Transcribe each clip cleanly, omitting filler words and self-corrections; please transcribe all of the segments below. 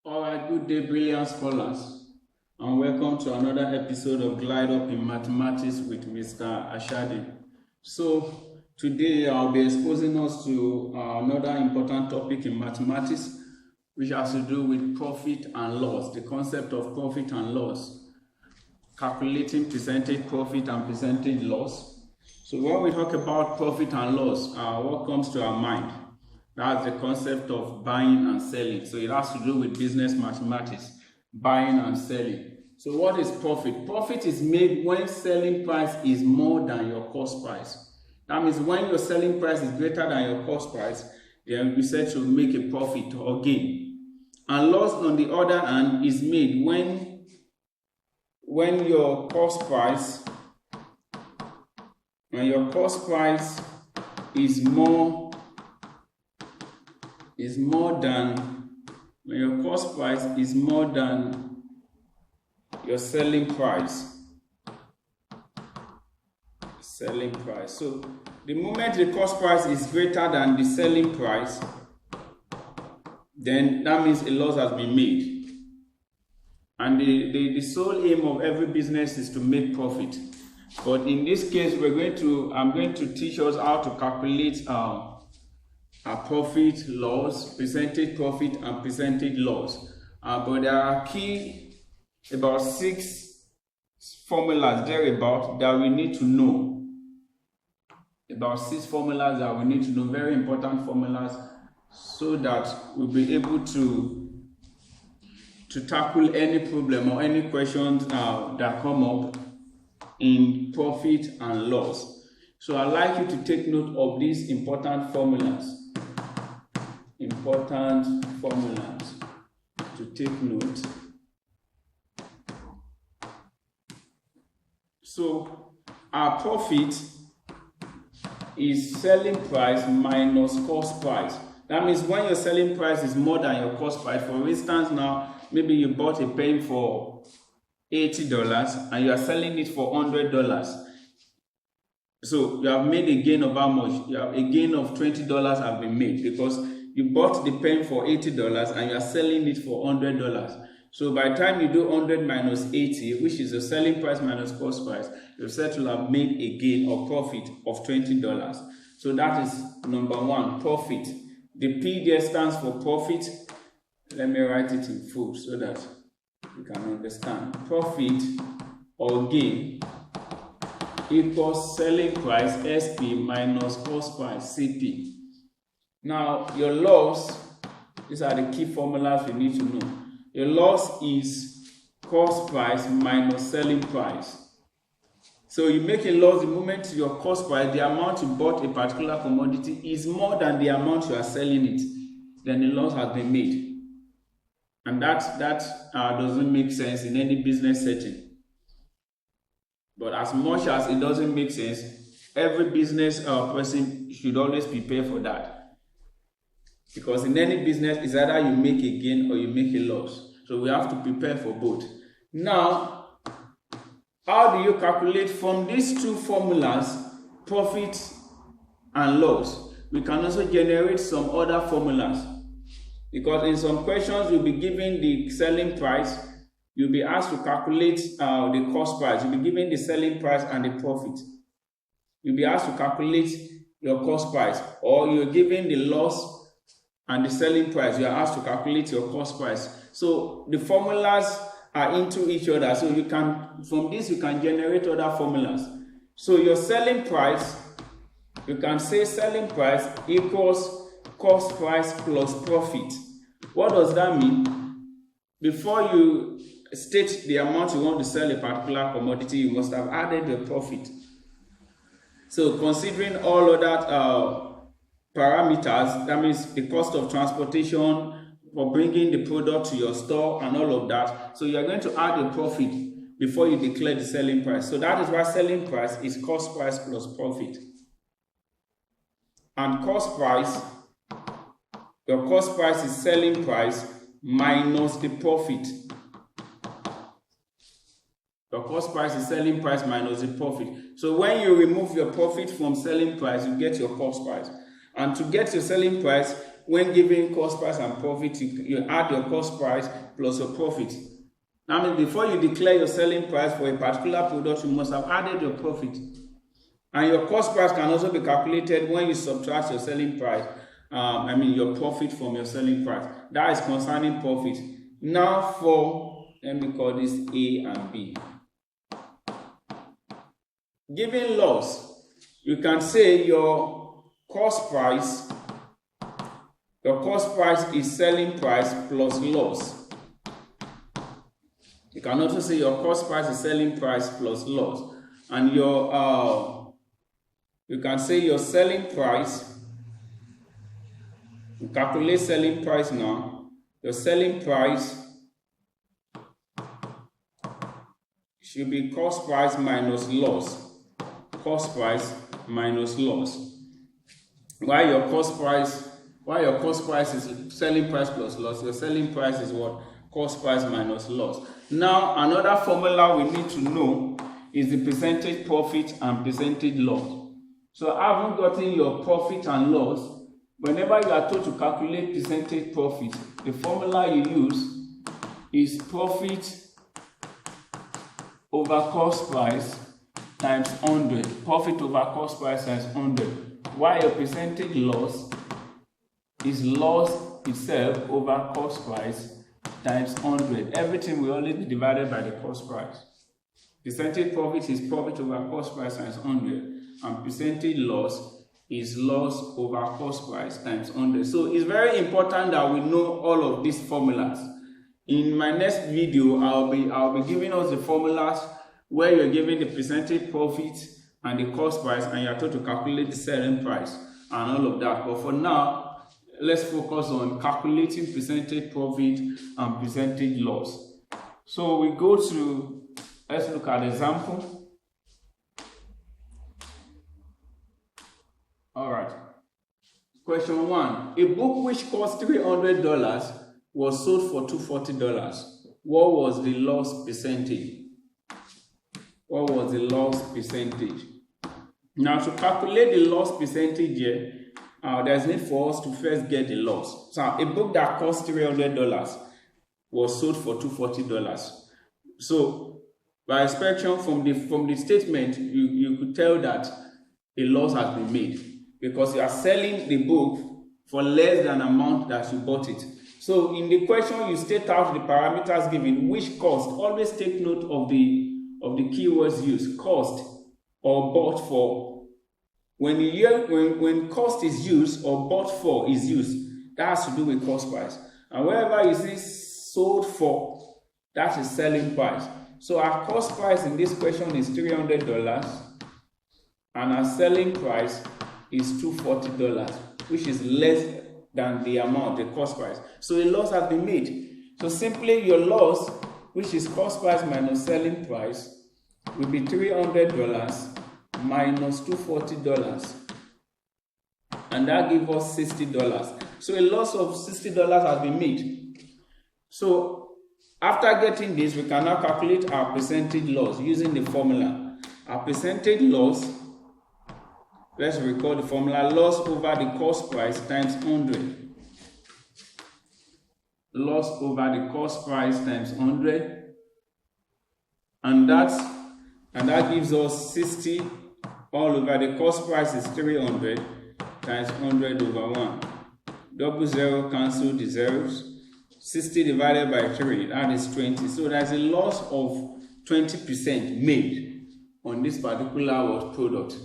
Alright, good day, brilliant scholars, and welcome to another episode of Glide Up in Mathematics with Mr. Ashadi. So, today I'll be exposing us to another important topic in mathematics, which has to do with profit and loss, the concept of profit and loss, calculating percentage profit and percentage loss. So, when we talk about profit and loss, what comes to our mind? That's the concept of buying and selling. So it has to do with business mathematics, buying and selling. So what is profit? Profit is made when selling price is more than your cost price. That means when your selling price is greater than your cost price, then you said to make a profit or gain. And loss, on the other hand, is made when your cost price is more than your selling price. So the moment the cost price is greater than the selling price, then that means a loss has been made. And the sole aim of every business is to make profit. But in this case, I'm going to teach us how to calculate our profit, loss, percentage profit, and percentage loss. But there are about 6 formulas thereabout that we need to know. About 6 formulas that we need to know, very important formulas, so that we'll be able to tackle any problem or any questions that come up in profit and loss. So I'd like you to take note of these important formulas. To take note. So our profit is selling price minus cost price. That means when your selling price is more than your cost price, for instance, now maybe you bought a pen for $80 and you are selling it for $100. So you have made a gain of how much? You have a gain of $20 have been made because you bought the pen for $80 and you are selling it for $100. So by the time you do 100 minus 80, which is the selling price minus cost price, you're said to have made a gain or profit of $20. So that is number 1, profit. The P there stands for profit. Let me write it in full so that you can understand. Profit or gain equals selling price SP minus cost price CP. Now, your loss, these are the key formulas you need to know. Your loss is cost price minus selling price. So you make a loss the moment your cost price, the amount you bought a particular commodity, is more than the amount you are selling it, then the loss has been made. And that doesn't make sense in any business setting. But as much as it doesn't make sense, every business person should always prepare for that. Because in any business, it's either you make a gain or you make a loss. So we have to prepare for both. Now, how do you calculate from these 2 formulas, profit and loss? We can also generate some other formulas. Because in some questions, you'll be given the selling price. You'll be asked to calculate the cost price. You'll be given the selling price and the profit. You'll be asked to calculate your cost price. Or you're given the loss and the selling price, you are asked to calculate your cost price. So the formulas are into each other. So from this you can generate other formulas. So your selling price, you can say selling price equals cost price plus profit. What does that mean? Before you state the amount you want to sell a particular commodity, you must have added the profit. So considering all of that parameters, that means the cost of transportation for bringing the product to your store and all of that. So you are going to add a profit before you declare the selling price. So that is why selling price is cost price plus profit. And cost price, your cost price is selling price minus the profit. Your cost price is selling price minus the profit. So when you remove your profit from selling price, you get your cost price. And to get your selling price, when giving cost price and profit, you add your cost price plus your profit. That means before you declare your selling price for a particular product, you must have added your profit. And your cost price can also be calculated when you subtract your selling price, your profit from your selling price. That is concerning profit. Now for, let me call this A and B. Given loss, you can say your cost price is selling price plus loss. You can also say your cost price is selling price plus loss. And your you can say your selling price, you calculate selling price now. Your selling price should be cost price minus loss. Cost price minus loss. While your cost price is selling price plus loss, your selling price is what? Cost price minus loss. Now, another formula we need to know is the percentage profit and percentage loss. So, having gotten your profit and loss, whenever you are told to calculate percentage profit, the formula you use is profit over cost price times 100. Profit over cost price times 100. While your percentage loss is loss itself over cost price times 100. Everything will always be divided by the cost price. Percentage profit is profit over cost price times 100. And percentage loss is loss over cost price times 100. So it's very important that we know all of these formulas. In my next video, I'll be giving us the formulas where you're given the percentage profit and the cost price, and you're told to calculate the selling price and all of that. But for now, let's focus on calculating percentage profit and percentage loss. So we go to, let's look at the example. All right. Question 1. A book which cost $300 was sold for $240. What was the loss percentage? What was the loss percentage? Now, to calculate the loss percentage here, there's need for us to first get the loss. So, a book that cost $300 was sold for $240. So, by inspection from the statement, you could tell that a loss has been made because you are selling the book for less than the amount that you bought it. So, in the question, you state out the parameters given, which cost. Always take note of the keywords used, cost or bought for. When cost is used or bought for is used, that has to do with cost price. And wherever you see sold for, that is selling price. So our cost price in this question is $300 and our selling price is $240, which is less than the amount, the cost price. So a loss has been made. So simply your loss, which is cost price minus selling price, will be $300 minus $240, and that gives us $60. So a loss of $60 has been made. So after getting this, we can now calculate our percentage loss using the formula. Our percentage loss, let's record the formula, loss over the cost price times 100. Loss over the cost price times 100, and that gives us 60 all over. The cost price is 300 times 100 over 1. Double zero, cancel the zeros. 60 divided by 3, that is 20. So there's a loss of 20% made on this particular product.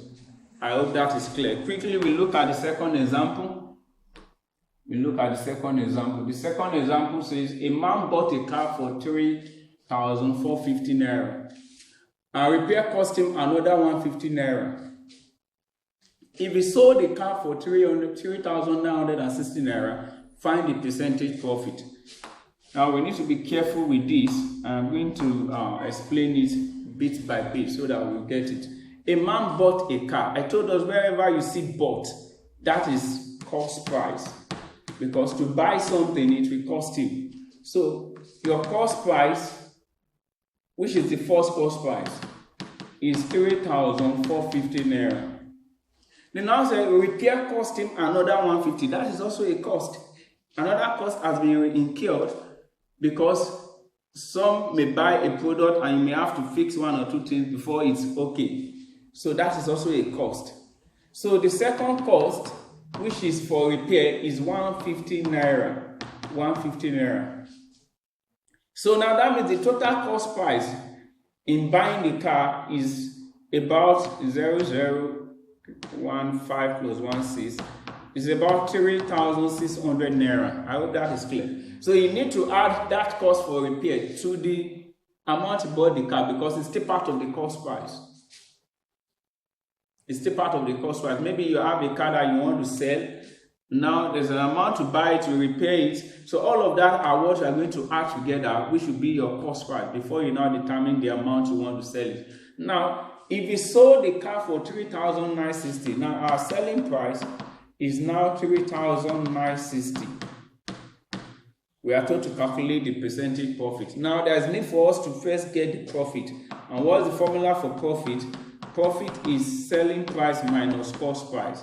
I hope that is clear. Quickly, we look at the second example. The second example says a man bought a car for 3,450 naira. And repair cost him another 150 naira. If he sold the car for 3,960 naira, find the percentage profit. Now we need to be careful with this. I'm going to explain it bit by bit so that we'll get it. A man bought a car. I told us wherever you see bought, that is cost price. Because to buy something, it will cost you. So your cost price, which is the first cost price, is 3,450 naira. They now say repair cost him another 150. That is also a cost. Another cost has been incurred because some may buy a product and you may have to fix one or two things before it's okay. So that is also a cost. So the second cost, which is for repair, is 150 naira. 150 naira. So now that means the total cost price in buying the car is about 0015 plus 16 is about 3,600 naira. I hope that is clear. So you need to add that cost for repair to the amount you bought the car because it's still part of the cost price. It's still part of the cost price. Maybe you have a car that you want to sell. Now there's an amount to buy it, to repair it. So all of that are what you are going to add together, which will be your cost price before you now determine the amount you want to sell it. Now, if you sold the car for 3,960, now our selling price is now 3,960. We are told to calculate the percentage profit. Now there's need for us to first get the profit. And what's the formula for profit? Profit is selling price minus cost price,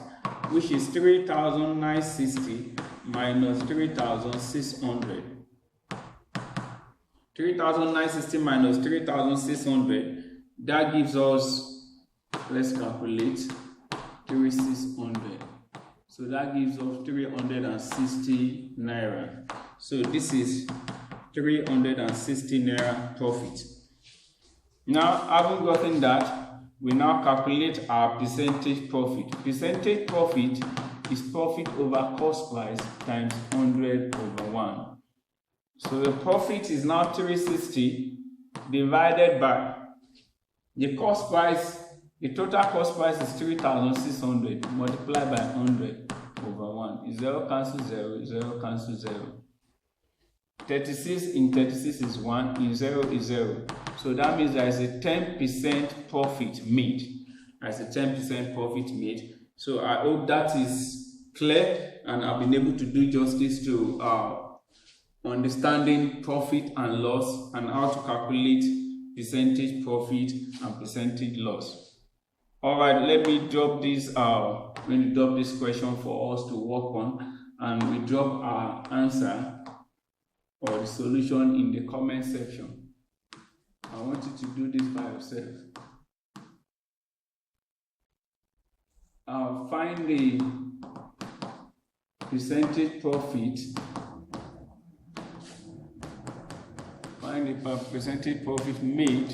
which is 3,960 minus 3,600. 3,960 minus 3,600, that gives us, let's calculate, 3,600. So that gives us 360 naira. So this is 360 naira profit. Now, having gotten that, we now calculate our percentage profit. Percentage profit is profit over cost price times 100 over 1. So the profit is now 360 divided by the cost price. The total cost price is 3,600 multiplied by 100 over 1. 0 cancel 0, 0 cancel 0. 36 in 36 is 1, in 0 is 0. So that means there is a 10% profit made. There is a 10% profit made. So I hope that is clear and I've been able to do justice to understanding profit and loss and how to calculate percentage profit and percentage loss. Alright, let me drop this question for us to work on, and we drop our answer or the solution in the comment section. I want you to do this by yourself. Find the percentage profit. Find the percentage profit made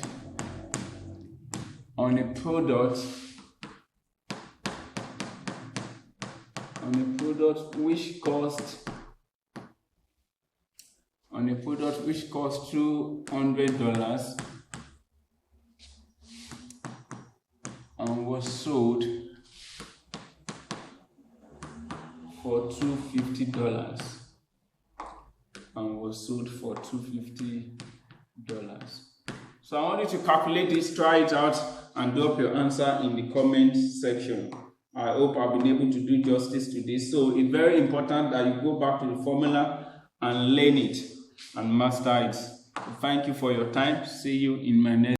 on a product which costs $200 and was sold for $250 and was sold for $250. So I want you to calculate this, try it out, and drop your answer in the comment section. I hope I've been able to do justice to this. So it's very important that you go back to the formula and learn it and master it. So thank you for your time. See you in my next